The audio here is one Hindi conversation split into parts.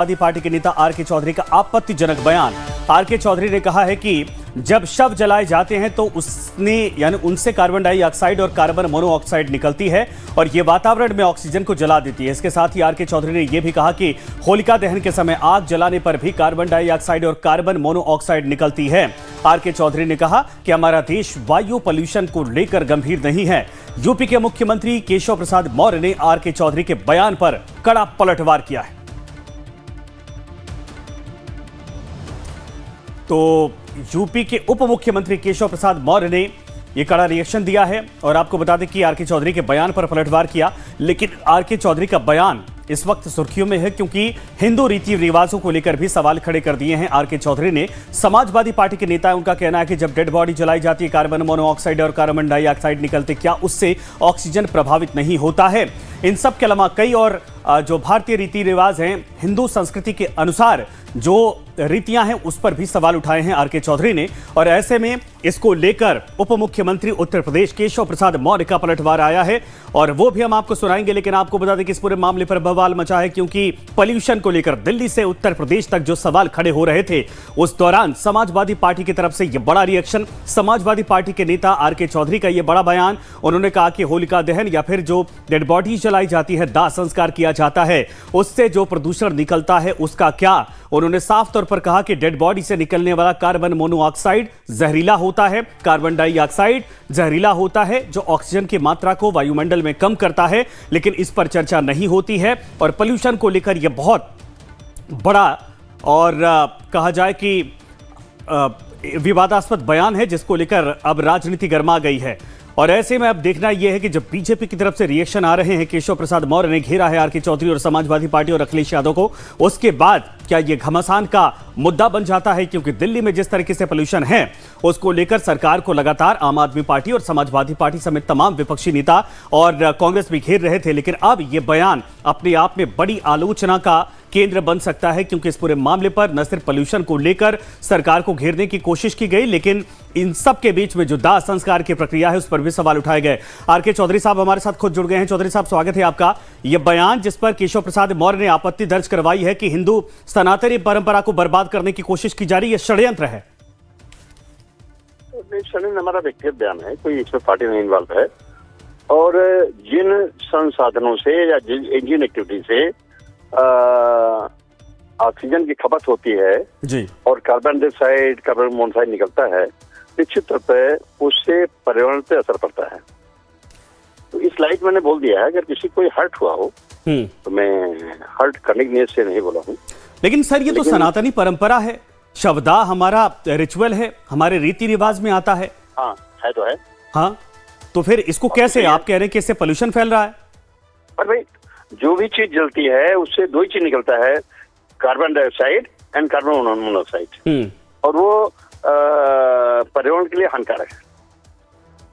समाजवादी पार्टी के नेता आर के चौधरी का आपत्तिजनक बयान। आर के चौधरी ने कहा है कि जब शव जलाए जाते हैं तो उनसे कार्बन डाइऑक्साइड और कार्बन मोनोऑक्साइड निकलती है और ये वातावरण में ऑक्सीजन को जला देती है। इसके साथ ही आर के चौधरी ने यह भी कहा कि होलिका दहन के समय आग जलाने पर भी कार्बन डाइऑक्साइड और कार्बन मोनोऑक्साइड निकलती है। आर के चौधरी ने कहा कि हमारा देश वायु पॉल्यूशन को लेकर गंभीर नहीं है। यूपी के मुख्यमंत्री केशव प्रसाद मौर्य ने आर के चौधरी के बयान पर कड़ा पलटवार किया है। तो यूपी के उप मुख्यमंत्री केशव प्रसाद मौर्य ने यह कड़ा रिएक्शन दिया है और आपको बता दें कि आर के चौधरी के बयान पर पलटवार किया। लेकिन आर के चौधरी का बयान इस वक्त सुर्खियों में है क्योंकि हिंदू रीति रिवाजों को लेकर भी सवाल खड़े कर दिए हैं आर के चौधरी ने। समाजवादी पार्टी के नेता, उनका कहना है कि जब डेड बॉडी जलाई जाती है कार्बन मोनोऑक्साइड और कार्बन डाइऑक्साइड निकलते, क्या उससे ऑक्सीजन प्रभावित नहीं होता है? इन सब के अलावा कई और जो भारतीय रीति रिवाज हैं, हिंदू संस्कृति के अनुसार जो रीतियां हैं, उस पर भी सवाल उठाए हैं आर के चौधरी ने। और ऐसे में इसको लेकर उप मुख्यमंत्री उत्तर प्रदेश केशव प्रसाद मौर्य का पलटवार आया है और वो भी हम आपको सुनाएंगे। लेकिन आपको बता दें कि इस पूरे मामले पर बवाल मचा है क्योंकि पॉल्यूशन को लेकर दिल्ली से उत्तर प्रदेश तक जो सवाल खड़े हो रहे थे, उस दौरान समाजवादी पार्टी की तरफ से यह बड़ा रिएक्शन। समाजवादी पार्टी के नेता आर के चौधरी का यह बड़ा बयान। उन्होंने कहा कि होलिका दहन या फिर जो डेड बॉडी जलाई जाती है, दाह संस्कार किया जाता है, उससे जो प्रदूषण निकलता है उसका क्या? उन्होंने साफ तौर पर कहा कि डेड बॉडी से निकलने वाला कार्बन मोनोऑक्साइड जहरीला होता है, कार्बन डाइऑक्साइड जहरीला होता है जो ऑक्सीजन की मात्रा को वायुमंडल में कम करता है। लेकिन इस पर चर्चा नहीं होती है और पॉल्यूशन को लेकर यह बहुत बड़ा और कहा जाए कि विवादास्पद बयान है जिसको लेकर अब राजनीति गर्मा गई है। और ऐसे में अब देखना यह है कि जब बीजेपी की तरफ से रिएक्शन आ रहे हैं, केशव प्रसाद मौर्य ने घेरा है आर के चौधरी और समाजवादी पार्टी और अखिलेश यादव को, उसके बाद क्या यह घमासान का मुद्दा बन जाता है? क्योंकि दिल्ली में जिस तरीके से पोल्यूशन है उसको लेकर सरकार को लगातार आम आदमी पार्टी और समाजवादी पार्टी समेत तमाम विपक्षी नेता और कांग्रेस भी घेर रहे थे। लेकिन अब यह बयान अपने आप में बड़ी आलोचना का केंद्र बन सकता है क्योंकि इस पूरे मामले पर न सिर्फ पोल्यूशन को लेकर सरकार को घेरने की कोशिश की गई, लेकिन इन सब के बीच में जो दाह संस्कार की प्रक्रिया है उस पर भी सवाल उठाए गए। आर के चौधरी साहब हमारे साथ खुद जुड़ गए हैं। चौधरी साहब, स्वागत है आपका। यह बयान जिस पर केशव प्रसाद मौर्य ने आपत्ति दर्ज करवाई है कि हिंदू सनातनी परंपरा को बर्बाद करने की कोशिश की जा रही है, षड्यंत्र है। षड्यंत्र हमारा व्यक्तिगत बयान है, कोई इसमें पार्टी नहीं इन्वॉल्व है। और जिन संसाधनों से या जिन एक्टिविटी से ऑक्सीजन की खपत होती है जी, और कार्बन डाइऑक्साइड, कार्बन मोनोऑक्साइड निकलता है, निश्चित तौर पर उससे पर्यावरण पे असर पड़ता है। तो इस लाइट मैंने बोल दिया है, अगर किसी कोई हर्ट हुआ हो तो मैं हर्ट करने की नीयत से नहीं बोला हूँ। लेकिन सर, ये तो सनातनी परंपरा है, शवदाह हमारा रिचुअल है, हमारे रीति रिवाज में आता है। हाँ है तो है। हाँ, तो फिर इसको कैसे आप कह रहे हैं कि इससे पोल्यूशन फैल रहा है? पर भाई, जो भी चीज जलती है उससे दो ही चीज निकलता है, carbon dioxide and carbon monoxide, और वो पर्यावरण के लिए हानिकारक है।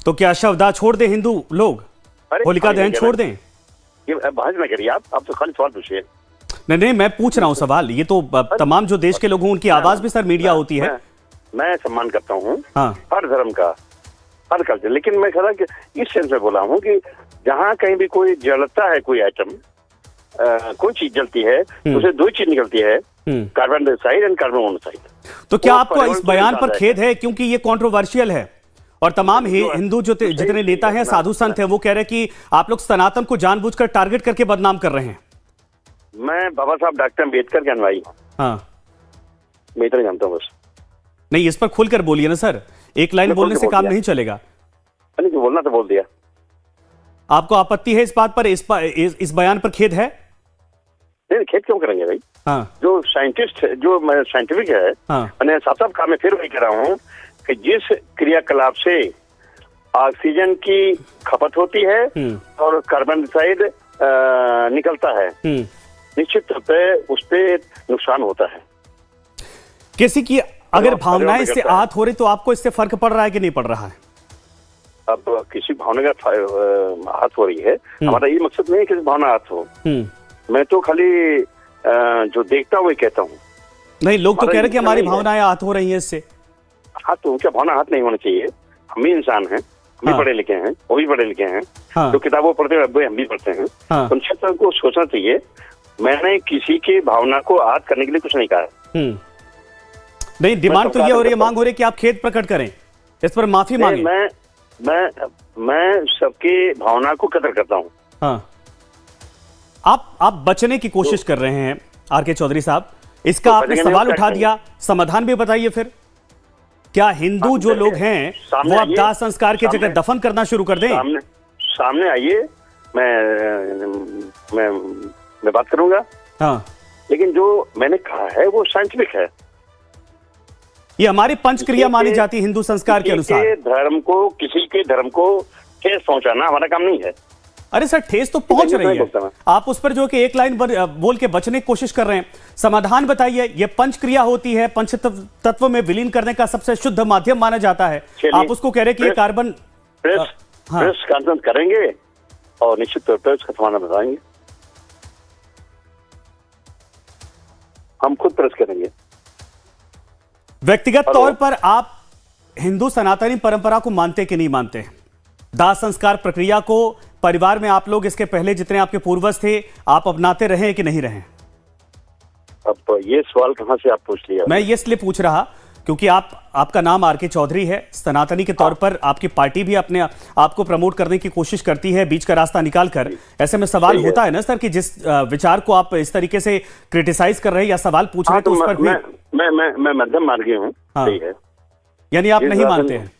तो क्या शवदाह छोड़ दे हिंदू लोग, होलिका दहन छोड़ दें? ये बहस में करिए आप तो खाली सवाल पूछिए। नहीं, मैं पूछ रहा हूँ सवाल। ये तो तमाम जो देश के लोग हैं उनकी आवाज भी सर मीडिया होती है। मैं सम्मान करता हूँ हाँ, हर धर्म का, हर कल्चर, लेकिन मैं कह इस सेंस में बोला हूँ कि जहाँ कहीं भी कोई जलता है, कोई आइटम, कोई चीज जलती है, उसे दो चीज निकलती है, carbon dioxide and carbon monoxide. तो क्या आपको इस बयान पर खेद है? क्योंकि ये कंट्रोवर्शियल है और तमाम हिंदू जो जितने नेता हैं, साधु संत हैं, वो कह रहे हैं कि आप लोग सनातन को जानबूझकर टारगेट करके बदनाम कर रहे हैं। मैं बाबा साहब डॉक्टर अम्बेडकर के अनुयायी हूँ। हाँ, मैं इतना जानता हूँ बस। नहीं, इस पर खुलकर बोलिए ना सर, एक लाइन बोलने से काम नहीं चलेगा। नहीं, तो बोलना तो बोल दिया। आपको आपत्ति है इस बात पर, इस बयान पर खेद है? नहीं, खेद क्यों करेंगे भाई? हाँ, जो साइंटिस्ट, जो साइंटिफिक है, हाँ, मैंने साफ साफ कहा, मैं फिर वही कह रहा हूँ कि जिस क्रियाकलाप से ऑक्सीजन की खपत होती है और कार्बन डाइऑक्साइड निकलता है, निश्चित तौर पे उस पर नुकसान होता है। किसी की अगर भावनाएं इससे आहत हो रही तो आपको इससे फर्क पड़ रहा है कि नहीं पड़ रहा है? अब किसी भावना का आहत हो रही है, हमारा ये मकसद नहीं है किसी भावना आहत हो। मैं तो खाली जो देखता हूँ वही कहता हूँ। नहीं, लोग तो कह रहे हैं कि हमारी भावनाएं आहत हो रही हैं इससे। हाँ, तो उनका भावना आहत नहीं होना चाहिए। हम भी इंसान हैं, हम भी पढ़े लिखे हैं, वो भी पढ़े लिखे हैं, तो किताबों पढ़ते हैं, हम भी पढ़ते हैं। तो उन क्षेत्रों को सोचना चाहिए मैंने किसी की भावना को आहत करने के लिए कुछ नहीं कहा। नहीं, डिमांड तो ये हो रही है, मांग हो रही है कि आप खेद प्रकट करें, इस पर माफी मांगे। मैं सबकी भावना को कदर करता हूँ। हाँ, आप बचने की कोशिश कर रहे हैं आरके चौधरी साहब, इसका तो आपने सवाल उठा दिया, समाधान भी बताइए फिर। क्या हिंदू जो लोग हैं वो अब दाह संस्कार की जगह दफन करना शुरू कर दें? सामने आइए, मैं बात करूंगा। हाँ, लेकिन जो मैंने कहा है वो साइंटिफिक है। ये हमारी पंचक्रिया मानी जाती है हिंदू संस्कार के अनुसार। किसी के धर्म को ठेस पहुंचाना हमारा काम नहीं है। अरे सर, ठेस तो पहुंच रही है, आप उस पर जो कि एक लाइन बोल के बचने की कोशिश कर रहे हैं। समाधान बताइए। ये पंचक्रिया होती है, पंच तत्व में विलीन करने का सबसे शुद्ध माध्यम माना जाता है, आप उसको कह रहे हैं कि ये कार्बन। प्रेस कॉन्फ्रेंस करेंगे और निश्चित तौर पर उसका समाधान बताएंगे। हम खुद प्रेस करेंगे। व्यक्तिगत तौर पर आप हिंदू सनातनी परंपरा को मानते कि नहीं मानते? दाह संस्कार प्रक्रिया को परिवार में आप लोग इसके पहले जितने आपके पूर्वज थे आप अपनाते रहे कि नहीं रहे? अब ये सवाल कहां से आप पूछ लिया? मैं ये इसलिए पूछ रहा क्योंकि आपका नाम आरके चौधरी है, सनातनी के तौर पर आपकी पार्टी भी अपने आपको प्रमोट करने की कोशिश करती है बीच का रास्ता निकालकर। ऐसे में सवाल होता है ना सर कि जिस विचार को आप इस तरीके से क्रिटिसाइज कर रहे हैं या सवाल पूछ रहे हैं तो उस पर भी मैं मध्यम मार्गी हूँ। सही है, यानी आप नहीं मानते हैं?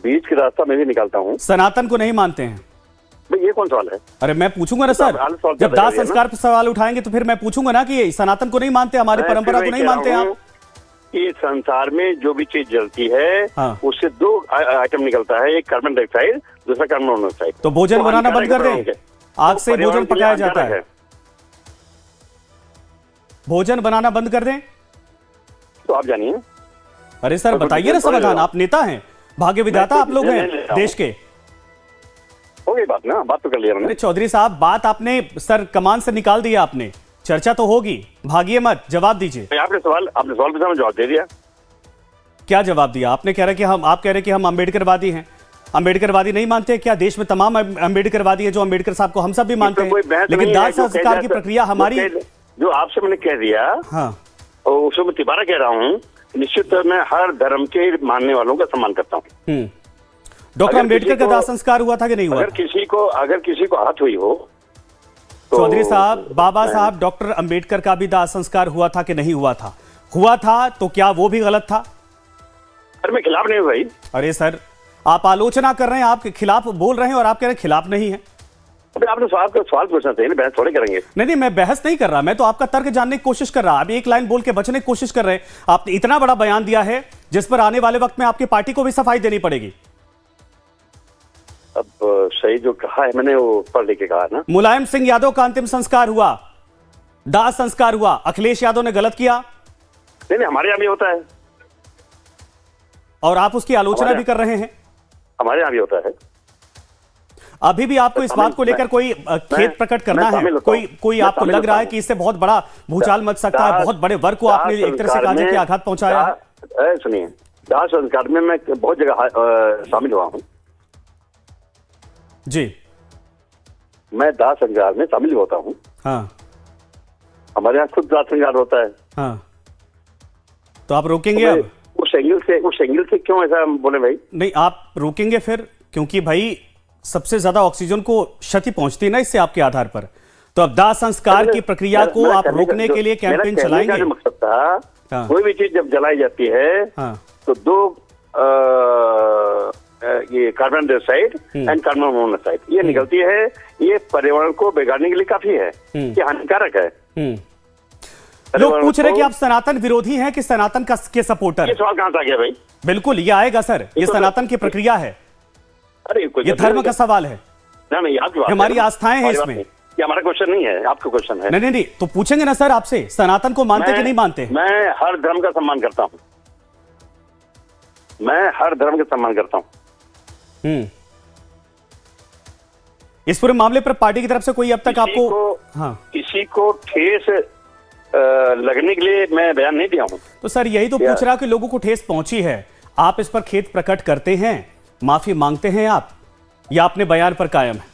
बीच का रास्ता मैं भी निकालता हूँ। सनातन को नहीं मानते हैं? ये कौन सवाल है? अरे मैं पूछूंगा ना सर, जब दाह संस्कार पर सवाल उठाएंगे तो फिर मैं पूछूंगा ना कि सनातन को नहीं मानते, हमारी परंपरा को नहीं मानते आप? ये संसार में जो भी चीज जलती है उससे दो आइटम निकलता है, एक कार्बन डाइऑक्साइड, दूसरा कार्बन मोनोऑक्साइड। तो भोजन बनाना बंद कर दें? आग से भोजन पकाया जाता है, भोजन बनाना बंद कर दें? तो आप जानिए। अरे सर बताइए ना समाधान, आप नेता हैं, भाग्य विधाता आप लोग हैं देश के। हो गई बात ना, बात तो कर लिया मैंने। अरे चौधरी साहब, बात आपने सर कमान से निकाल दिया आपने, चर्चा तो होगी, भागिए मत, जवाब दीजिए। आपने सवाल पूछा, मैं जवाब दे दिया। क्या जवाब दिया आपने? आप कह रहे कि हम अम्बेडकरवादी हैं। अम्बेडकरवादी नहीं मानते क्या? देश में तमाम अम्बेडकरवादी है जो अम्बेडकर साहब को हम सब भी मानते हैं, लेकिन दाह संस्कार की प्रक्रिया हमारी जो आपसे मैंने कह दिया, हाँ, उसको मैं तिबारा कह रहा हूँ। निश्चित मैं हर धर्म के मानने वालों का सम्मान करता हूँ। डॉक्टर अम्बेडकर का दाह संस्कार हुआ था कि नहीं हुआ? अगर किसी को आहत हुई हो तो चौधरी साहब, बाबा साहब डॉक्टर अंबेडकर का भी दाह संस्कार हुआ था कि नहीं हुआ था? हुआ था तो क्या वो भी गलत था? अरे मैं खिलाफ नहीं हूं भाई। अरे सर, आप आलोचना कर रहे हैं, आप खिलाफ बोल रहे हैं और आप कह रहे हैं खिलाफ नहीं है। अबे आपने सवाल पूछना चाहिए, बहस थोड़े करेंगे। नहीं, मैं बहस नहीं कर रहा, मैं तो आपका तर्क जानने की कोशिश कर रहा। आप एक लाइन बोल के बचने की कोशिश कर रहे हैं। आपने इतना बड़ा बयान दिया है जिस पर आने वाले वक्त में आपकी पार्टी को भी सफाई देनी पड़ेगी। अब सही जो कहा है मैंने वो पढ़ लिख के कहा ना। मुलायम सिंह यादव का अंतिम संस्कार हुआ, दाह संस्कार हुआ, अखिलेश यादव ने गलत किया? नहीं, हमारे यहाँ भी होता है और आप उसकी आलोचना भी कर रहे हैं। हमारे यहाँ भी होता है। अभी भी आपको इस बात को लेकर कोई खेद प्रकट करना है? कोई आपको लग रहा है कि इससे बहुत बड़ा भूचाल मच सकता है, बहुत बड़े वर्ग को आपने एक तरह से कहा कि आघात पहुंचाया है? सुनिए, दाह संस्कार में मैं बहुत जगह शामिल हुआ हूँ जी। मैं दाह संस्कार में शामिल होता हूँ। हाँ, हमारे यहाँ खुद दाह संस्कार होता है। हाँ, तो आप रोकेंगे? अब उस एंगल से क्यों ऐसा बोले भाई? नहीं, आप रोकेंगे फिर, क्योंकि भाई सबसे ज्यादा ऑक्सीजन को क्षति पहुंचती है ना इससे आपके आधार पर। तो अब दाह संस्कार की प्रक्रिया को आप रोकने के लिए कैंपेन चलाएंगे? मकसद था, कोई भी चीज जब जलाई जाती है तो दो ये carbon dioxide and carbon monoxide ये निकलती है। ये पर्यावरण को बिगाड़ने के लिए काफी है, ये हानिकारक है। लोग पूछ रहे कि आप सनातन विरोधी हैं कि सनातन के सपोर्टर? ये सवाल कहां से आ गया भाई? बिल्कुल, ये आएगा सर, ये सनातन की प्रक्रिया है। अरे ये धर्म का सवाल है, नहीं, हमारी आस्थाएं हैं इसमें। ये हमारा क्वेश्चन नहीं है, आपका क्वेश्चन है। नहीं, तो पूछेंगे ना सर आपसे, सनातन को मानते कि नहीं मानते? मैं हर धर्म का सम्मान करता हूँ, मैं हर धर्म का सम्मान करता हूँ। इस पूरे मामले पर पार्टी की तरफ से कोई अब तक आपको किसी को ठेस लगने के लिए मैं बयान नहीं दिया हूं। तो सर यही तो पूछ रहा कि लोगों को ठेस पहुंची है, आप इस पर खेद प्रकट करते हैं, माफी मांगते हैं आप, या अपने बयान पर कायम है?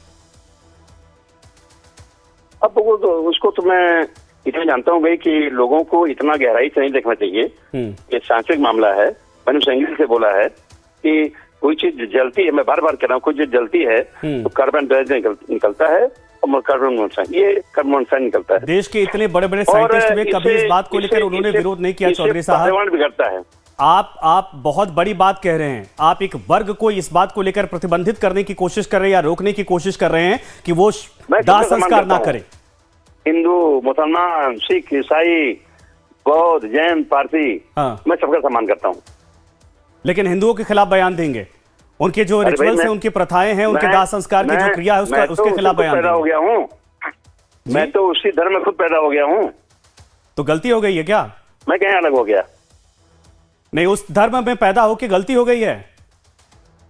अब वो तो उसको तो मैं इतना जानता हूँ भाई कि लोगों को इतना गहराई से नहीं देखना चाहिए। ये सांस्कृतिक मामला है। मैंने उस एंगल से बोला है कि कोई चीज जलती है, मैं बार बार कह रहा हूँ, कोई चीज जलती है तो कार्बन डाइऑक्साइड निकलता है और कार्बन मोनोऑक्साइड, ये कार्बन मोनोऑक्साइड निकलता है। देश के इतने बड़े बड़े साइंटिस्ट में कभी इस बात को लेकर उन्होंने विरोध नहीं किया। चौधरी साहब, पर्यावरण बिगड़ता है। आप बहुत बड़ी बात कह रहे हैं। आप एक वर्ग को इस बात को लेकर प्रतिबंधित करने की कोशिश कर रहे हैं या रोकने की कोशिश कर रहे हैं कि वो दाह संस्कार ना करे। हिंदू, मुसलमान, सिख, ईसाई, बौद्ध, जैन, पारसी, मैं सबका सम्मान करता हूँ। लेकिन हिंदुओं के खिलाफ बयान देंगे, उनके जो रिचुअल्स हैं, उनकी प्रथाएं हैं, उनके दाह संस्कार की जो क्रिया है उसके खिलाफ बयान पैदा हो गया हूँ। मैं तो उसी धर्म में खुद पैदा हो गया हूँ। तो गलती हो गई है क्या? मैं कहीं अलग हो गया? नहीं, उस धर्म में पैदा होके गलती हो गई है।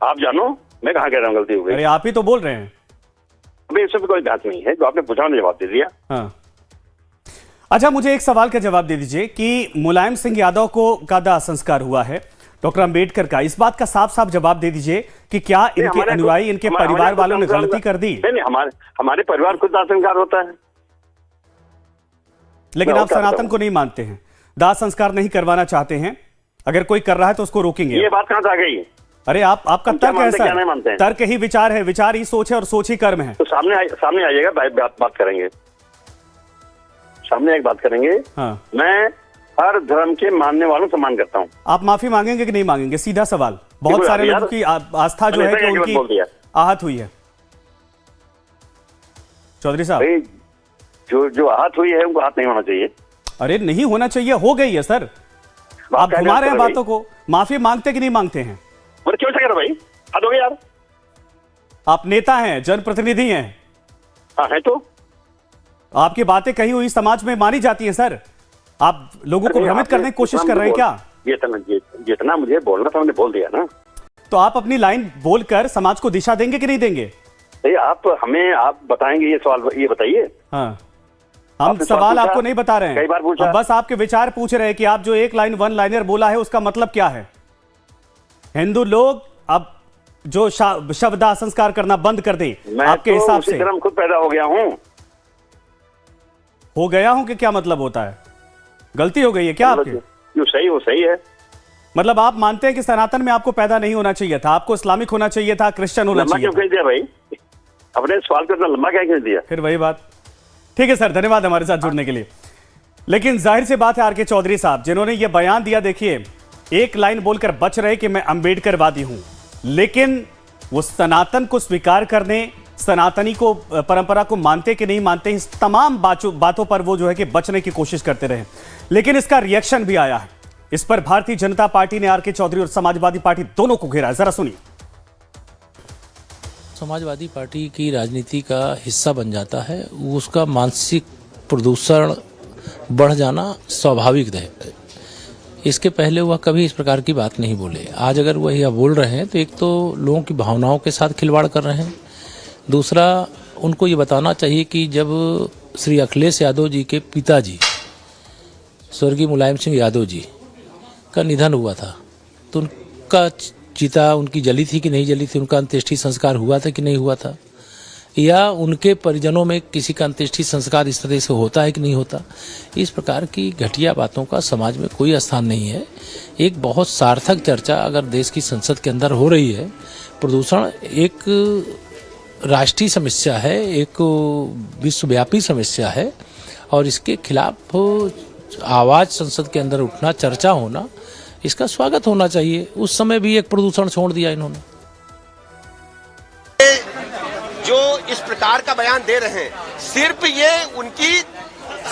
आप जानो, मैं कहाँ कह रहा हूँ गलती हो गई? अरे आप ही तो बोल रहे हैं। अभी इसमें कोई बात नहीं है, जो आपने पूछा मैंने जवाब दे दिया। हाँ, अच्छा, मुझे एक सवाल का जवाब दे दीजिए कि मुलायम सिंह यादव को का दाह संस्कार हुआ है, डॉक्टर अंबेडकर का, इस बात का साफ साफ जवाब दे दीजिए कि क्या इनके अनुयायी, इनके परिवार वालों ने गलती कर दी? नहीं, हमारे परिवार को दाह संस्कार होता है। लेकिन आप सनातन को नहीं मानते हैं, दाह संस्कार नहीं करवाना चाहते हैं। अगर कोई कर रहा है तो उसको रोकेंगे। ये बात कहाँ से आ गई? अरे आपका तर्क ऐसा है, तर्क ही विचार है, विचार ही सोच है और सोच ही कर्म है। तो सामने आइएगा, बात करेंगे, सामने एक बात करेंगे। हाँ। मैं हर धर्म के मानने वालों से सम्मान करता हूँ। आप माफी मांगेंगे कि नहीं मांगेंगे? सीधा सवाल। बहुत सारे लोगों की आस्था जो है कि उनकी आहत हुई है। चौधरी साहब, जो आहत हुई है उनको आहत नहीं होना चाहिए। अरे नहीं होना चाहिए, हो गई है सर। आप घुमा रहे हैं बातों को। माफी मांगते कि नहीं मांगते हैं? अरे क्यों ऐसा कर रहे भाई? हद हो गई यार। आप नेता हैं, जनप्रतिनिधि हैं। हाँ है तो। आपकी बातें कही हुई समाज में मानी जाती हैं सर। आप लोगों को भ्रमित करने की कोशिश कर रहे हैं क्या? जितना मुझे बोलना था मैंने बोल दिया ना। तो आप अपनी लाइन बोलकर समाज को दिशा देंगे कि नहीं देंगे? आप बताएंगे ये सवाल, ये बताइए। हाँ, हम सवाल आपको नहीं बता रहे हैं, कई बार पूछा। बस आपके विचार पूछ रहे हैं कि आप जो एक लाइन वन लाइनर बोला है उसका मतलब क्या है। हिंदू लोग अब जो शव दाह संस्कार करना बंद कर दें आपके हिसाब से। मैं खुद पैदा हो गया हूँ। हो गया हूँ कि क्या मतलब होता है? गलती हो गई है क्या आपकी? जो सही वो सही है। मतलब आप मानते हैं कि सनातन में आपको पैदा नहीं होना चाहिए था, आपको इस्लामिक होना चाहिए था, क्रिश्चियन होना चाहिए था? क्यों दिया भाई? अपने सवाल को इतना लंबा क्या खींच दिया? फिर वही बात। ठीक है सर, धन्यवाद हमारे साथ जुड़ने के लिए। लेकिन जाहिर सी बात है आर के चौधरी साहब जिन्होंने ये बयान दिया, देखिए एक लाइन बोलकर बच रहे कि मैं अंबेडकरवादी हूं, लेकिन वो सनातन को स्वीकार करने, सनातनी को, परंपरा को मानते कि नहीं मानते, इस तमाम बातों पर वो जो है कि बचने की कोशिश करते रहे। लेकिन इसका रिएक्शन भी आया है। इस पर भारतीय जनता पार्टी ने आर के चौधरी और समाजवादी पार्टी दोनों को घेरा है। जरा सुनिए। समाजवादी पार्टी की राजनीति का हिस्सा बन जाता है, उसका मानसिक प्रदूषण बढ़ जाना स्वाभाविक है। इसके पहले वह कभी इस प्रकार की बात नहीं बोले। आज अगर वह यह बोल रहे हैं तो एक तो लोगों की भावनाओं के साथ खिलवाड़ कर रहे हैं, दूसरा उनको ये बताना चाहिए कि जब श्री अखिलेश यादव जी के पिताजी स्वर्गीय मुलायम सिंह यादव जी का निधन हुआ था तो उनका चिता उनकी जली थी कि नहीं जली थी, उनका अंत्येष्टि संस्कार हुआ था कि नहीं हुआ था, या उनके परिजनों में किसी का अंत्येष्टि संस्कार इस तरह से होता है कि नहीं होता। इस प्रकार की घटिया बातों का समाज में कोई स्थान नहीं है। एक बहुत सार्थक चर्चा अगर देश की संसद के अंदर हो रही है। प्रदूषण एक राष्ट्रीय समस्या है, एक विश्वव्यापी समस्या है और इसके खिलाफ आवाज संसद के अंदर उठना, चर्चा होना, इसका स्वागत होना चाहिए। उस समय भी एक प्रदूषण छोड़ दिया इन्होंने। जो इस प्रकार का बयान दे रहे हैं, सिर्फ ये उनकी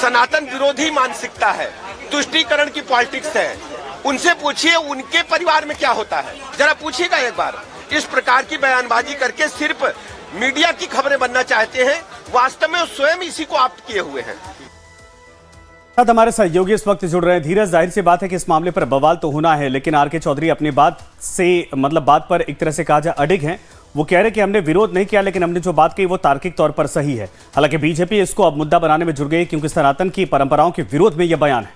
सनातन विरोधी मानसिकता है, तुष्टीकरण की पॉलिटिक्स है। उनसे पूछिए उनके परिवार में क्या होता है, जरा पूछिएगा एक बार। इस प्रकार की बयानबाजी करके सिर्फ मीडिया की खबरें बनना चाहते हैं, वास्तव में स्वयं इसी को आप्त किए हुए हैं। हमारे सहयोगी इस वक्त जुड़ रहे हैं। धीरज, जाहिर सी बात है कि इस मामले पर बवाल तो होना है, लेकिन आर के चौधरी अपनी बात से, मतलब बात पर एक तरह से कहा जाए अडिग हैं। वो कह रहे कि हमने विरोध नहीं किया, लेकिन हमने जो बात कही वो तार्किक तौर पर सही है। हालांकि बीजेपी इसको अब मुद्दा बनाने में जुड़ गई क्योंकि सनातन की परंपराओं के विरोध में यह बयान है।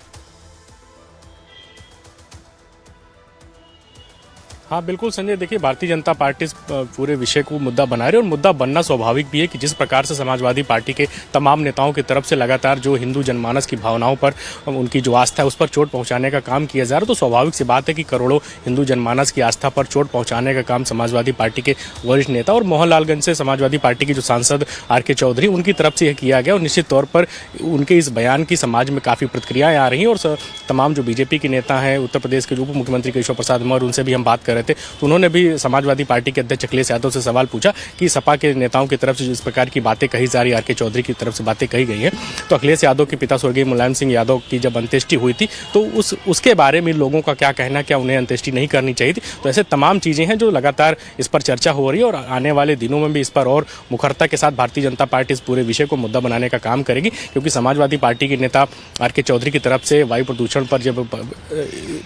हाँ बिल्कुल संजय, देखिए भारतीय जनता पार्टी इस पूरे विषय को मुद्दा बना रही है और मुद्दा बनना स्वाभाविक भी है कि जिस प्रकार से समाजवादी पार्टी के तमाम नेताओं की तरफ से लगातार जो हिंदू जनमानस की भावनाओं पर उनकी जो आस्था है उस पर चोट पहुंचाने का काम किया जा रहा है, तो स्वाभाविक सी बात है कि करोड़ों हिंदू जनमानस की आस्था पर चोट पहुंचाने का काम समाजवादी पार्टी के वरिष्ठ नेता और मोहनलालगंज से समाजवादी पार्टी के जो सांसद आर.के. चौधरी उनकी तरफ से यह किया गया और निश्चित तौर पर उनके इस बयान की समाज में काफ़ी प्रतिक्रियाएं आ रही हैं और तमाम जो बीजेपी के नेता हैं, उत्तर प्रदेश के उप मुख्यमंत्री केशव प्रसाद मौर्य, उनसे भी हम बात कर रहे थे, तो उन्होंने भी समाजवादी पार्टी के अध्यक्ष अखिलेश यादव से सवाल पूछा कि सपा के नेताओं की तरफ से जिस प्रकार की बातें कही जा रही है, आर.के. चौधरी की तरफ से बातें कही गई हैं, तो अखिलेश यादव के पिता स्वर्गीय मुलायम सिंह यादव की जब अंत्येष्टि हुई थी तो उसके बारे में लोगों का क्या कहना, क्या उन्हें अंत्येष्टि नहीं करनी चाहिए थी। तो ऐसे तमाम चीज़ें हैं जो लगातार इस पर चर्चा हो रही है और आने वाले दिनों में भी इस पर और मुखरता के साथ भारतीय जनता पार्टी इस पूरे विषय को मुद्दा बनाने का काम करेगी, क्योंकि समाजवादी पार्टी के नेता आर.के. चौधरी की तरफ से वायु प्रदूषण पर जब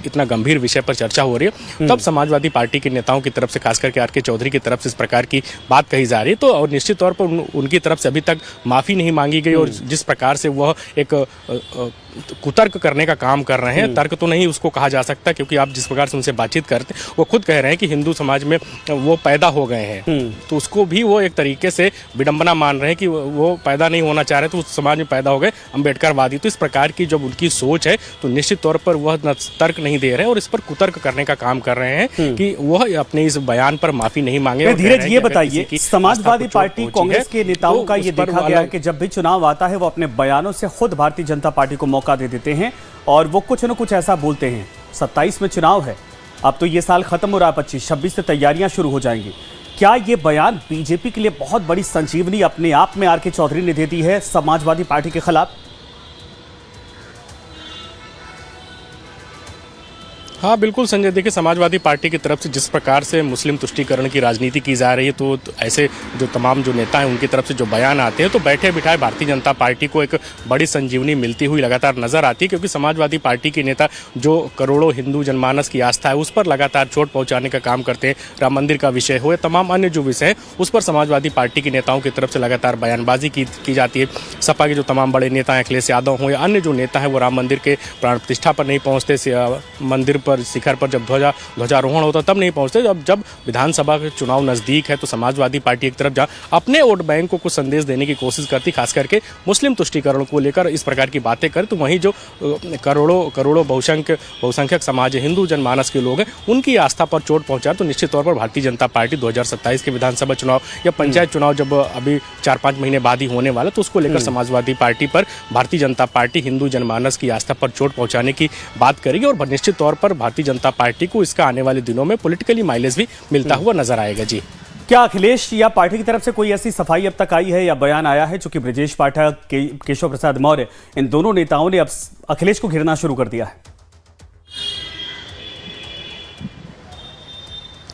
इतना गंभीर विषय पर चर्चा हो रही है तब समाजवादी पार्टी के नेताओं की तरफ से खास करके आर.के. चौधरी की तरफ से इस प्रकार की बात कही जा रही है, तो और निश्चित तौर पर उनकी तरफ से अभी तक माफ़ी नहीं मांगी गई और जिस प्रकार से वह एक कुतर्क करने का काम कर रहे हैं, तर्क तो नहीं उसको कहा जा सकता, क्योंकि आप जिस प्रकार से उनसे बातचीत करते हैं वो खुद कह रहे हैं कि हिंदू समाज में वो पैदा हो गए हैं, तो उसको भी वो एक तरीके से विडंबना मान रहे हैं कि वो पैदा नहीं होना चाह रहे, तो उस समाज में पैदा हो गए अम्बेडकरवादी। तो इस प्रकार की जब उनकी सोच है तो निश्चित तौर पर वह तर्क नहीं दे रहे हैं और इस पर कुतर्क करने का काम कर रहे हैं कि वह अपने इस बयान पर माफी नहीं मांगे। धीरज, ये बताइए, समाजवादी पार्टी कांग्रेस के नेताओं का ये देखा गया है कि जब भी चुनाव आता है वो अपने बयानों से खुद भारतीय जनता पार्टी को मौका दे देते हैं और वो कुछ न कुछ ऐसा बोलते हैं। 27 में चुनाव है, अब तो ये साल खत्म हो रहा है, 25-26 से तैयारियां शुरू हो जाएंगी। क्या ये बयान बीजेपी के लिए बहुत बड़ी संजीवनी अपने आप में आर.के. चौधरी ने दे दी है समाजवादी पार्टी के खिलाफ? हाँ बिल्कुल संजय, देखिए समाजवादी पार्टी की तरफ से जिस प्रकार से मुस्लिम तुष्टीकरण की राजनीति की जा रही है, तो ऐसे जो तमाम जो नेता हैं उनकी तरफ से जो बयान आते हैं तो बैठे बिठाए भारतीय जनता पार्टी को एक बड़ी संजीवनी मिलती हुई लगातार नजर आती है, क्योंकि समाजवादी पार्टी के नेता जो करोड़ों हिंदू जनमानस की आस्था है उस पर लगातार चोट पहुँचाने का काम करते हैं। राम मंदिर का विषय हो या तमाम अन्य जो विषय है उस पर समाजवादी पार्टी के नेताओं की तरफ से लगातार बयानबाजी की जाती है। सपा के जो तमाम बड़े नेता हैं, अखिलेश यादव हों या अन्य जो नेता हैं, वो राम मंदिर के प्राण प्रतिष्ठा पर नहीं पहुँचते, मंदिर पर शिखर पर जब ध्वजारोहण होता तब नहीं पहुंचते। जब विधानसभा के चुनाव नजदीक है तो समाजवादी पार्टी एक तरफ अपने वोट बैंक को कुछ संदेश देने की कोशिश करती, खास करके मुस्लिम तुष्टीकरण को लेकर इस प्रकार की बातें करे, तो वहीं जो करोड़ों बहुसंख्यक समाज है, हिंदू जनमानस के लोग हैं, उनकी आस्था पर चोट पहुंचा। तो निश्चित तौर पर भारतीय जनता पार्टी 2027 के विधानसभा चुनाव या पंचायत चुनाव जब अभी 4-5 महीने बाद ही होने वाला, तो उसको लेकर समाजवादी पार्टी पर भारतीय जनता पार्टी हिंदू जनमानस की आस्था पर चोट पहुंचाने की बात करेगी और निश्चित तौर पर भारतीय जनता पार्टी को इसका आने वाले दिनों में पॉलिटिकली माइलेज भी मिलता हुआ नजर आएगा। जी, क्या अखिलेश या पार्टी की तरफ से कोई ऐसी सफाई अब तक आई है या बयान आया है? चूंकि ब्रजेश पाठक, केशव प्रसाद मौर्य, इन दोनों नेताओं ने अब अखिलेश को घेरना शुरू कर दिया है।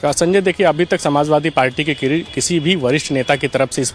संजय, देखिए अभी तक समाजवादी पार्टी के किसी भी वरिष्ठ नेता की तरफ से इस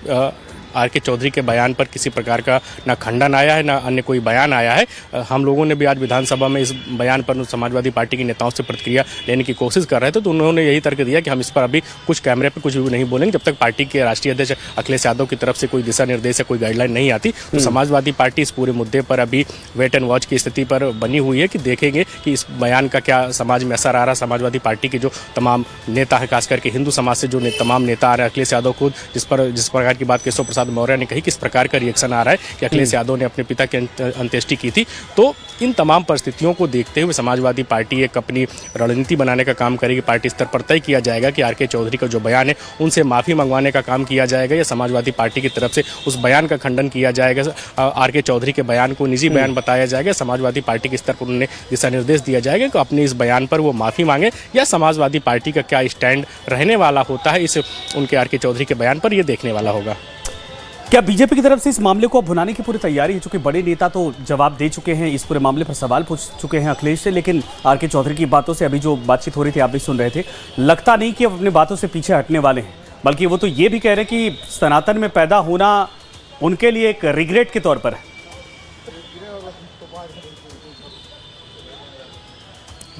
आर.के. चौधरी के बयान पर किसी प्रकार का ना खंडन आया है, ना अन्य कोई बयान आया है। हम लोगों ने भी आज विधानसभा में इस बयान पर समाजवादी पार्टी के नेताओं से प्रतिक्रिया लेने की कोशिश कर रहे थे, तो उन्होंने यही तर्क दिया कि हम इस पर अभी कुछ कैमरे पर कुछ भी नहीं बोलेंगे जब तक पार्टी के राष्ट्रीय अध्यक्ष अखिलेश यादव की तरफ से कोई दिशा निर्देश या कोई गाइडलाइन नहीं आती। तो समाजवादी पार्टी इस पूरे मुद्दे पर अभी वेट एंड वॉच की स्थिति पर बनी हुई है कि देखेंगे कि इस बयान का क्या समाज में असर आ रहा है। समाजवादी पार्टी के जो तमाम नेता है, खास करके हिंदू समाज से जो तमाम नेता आ रहे हैं, अखिलेश यादव खुद जिस प्रकार की बात केशव प्रसाद मौर्य ने कही, किस प्रकार का रिएक्शन आ रहा है कि अखिलेश यादव ने अपने पिता की अंत्येष्टि की थी। तो इन तमाम परिस्थितियों को देखते हुए समाजवादी पार्टी एक अपनी रणनीति बनाने का काम करेगी। पार्टी स्तर पर तय किया जाएगा कि आर.के. चौधरी का जो बयान है उनसे माफी मंगवाने का काम किया जाएगा या समाजवादी पार्टी की तरफ से उस बयान का खंडन किया जाएगा, आर.के. चौधरी के बयान को निजी बयान बताया जाएगा। समाजवादी पार्टी के स्तर पर उन्हें दिशा निर्देश दिया जाएगा कि अपने इस बयान पर वो माफी मांगे या समाजवादी पार्टी का क्या स्टैंड रहने वाला होता है इस उनके आर.के. चौधरी के बयान पर, ये देखने वाला होगा। क्या बीजेपी की तरफ से इस मामले को भुनाने की पूरी तैयारी है? चूंकि बड़े नेता तो जवाब दे चुके हैं, इस पूरे मामले पर सवाल पूछ चुके हैं अखिलेश से, लेकिन आर.के. चौधरी की बातों से अभी जो बातचीत हो रही थी आप भी सुन रहे थे, लगता नहीं कि अब अपनी बातों से पीछे हटने वाले हैं, बल्कि वो तो ये भी कह रहे हैं कि सनातन में पैदा होना उनके लिए एक रिग्रेट के तौर पर है।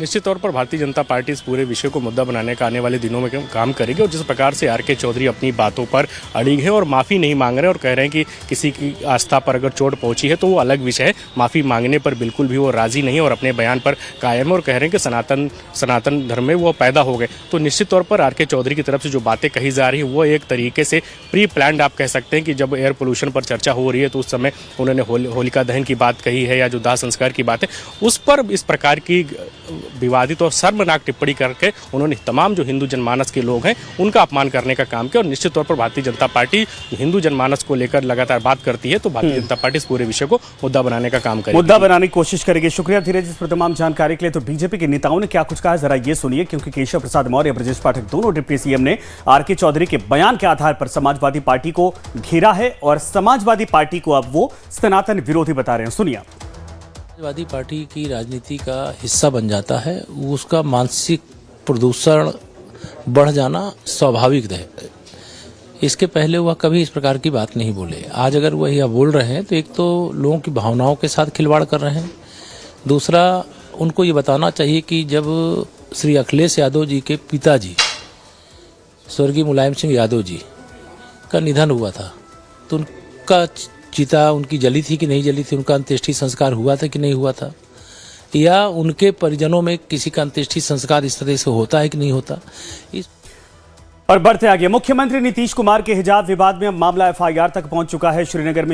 निश्चित तौर पर भारतीय जनता पार्टी इस पूरे विषय को मुद्दा बनाने का आने वाले दिनों में काम करेगी और जिस प्रकार से आर के चौधरी अपनी बातों पर अड़िग है और माफ़ी नहीं मांग रहे और कह रहे हैं कि किसी की आस्था पर अगर चोट पहुंची है तो वो अलग विषय है, माफ़ी मांगने पर बिल्कुल भी वो राजी नहीं है और अपने बयान पर कायम है और कह रहे हैं कि सनातन धर्म में वो पैदा हो गए। तो निश्चित तौर पर आर के चौधरी की तरफ से जो बातें कही जा रही है वो एक तरीके से प्री प्लान्ड आप कह सकते हैं कि जब एयर पोल्यूशन पर चर्चा हो रही है तो उस समय उन्होंने होलिका दहन की बात कही है या जो दाह संस्कार की बात है उस पर इस प्रकार की विवादित और शर्मनाक टिप्पणी करके उन्होंने तमाम जो हिंदू जनमानस के लोग हैं उनका अपमान करने का काम किया और निश्चित तौर पर भारतीय जनता पार्टी हिंदू जनमानस को लेकर लगातार बात करती है तो भारतीय जनता पार्टी इस पूरे विषय को मुद्दा बनाने का काम करेगी, मुद्दा बनाने की कोशिश करेगी। शुक्रिया धीरज इस पर तमाम जानकारी के लिए। तो बीजेपी के नेताओं ने क्या कुछ कहा जरा ये सुनिए, क्योंकि केशव प्रसाद मौर्य, ब्रजेश पाठक दोनों डिप्टी सीएम ने आर के चौधरी के बयान के आधार पर समाजवादी पार्टी को घेरा है और समाजवादी पार्टी को अब वो सनातन विरोधी बता रहे हैं। सुनिए। समाजवादी पार्टी की राजनीति का हिस्सा बन जाता है, उसका मानसिक प्रदूषण बढ़ जाना स्वाभाविक है। इसके पहले वह कभी इस प्रकार की बात नहीं बोले। आज अगर वह यह बोल रहे हैं तो एक तो लोगों की भावनाओं के साथ खिलवाड़ कर रहे हैं, दूसरा उनको ये बताना चाहिए कि जब श्री अखिलेश यादव जी के पिताजी स्वर्गीय मुलायम सिंह यादव जी का निधन हुआ था तो उनका चिता उनकी जली थी कि नहीं जली थी, उनका अंत्येष्टि संस्कार हुआ था कि नहीं हुआ था, या उनके परिजनों में किसी का अंत्येष्टि संस्कार इस तरह से होता है कि नहीं होता। और बढ़ते आगे, मुख्यमंत्री नीतीश कुमार के हिजाब विवाद में अब मामला एफआईआर तक पहुंच चुका है। श्रीनगर में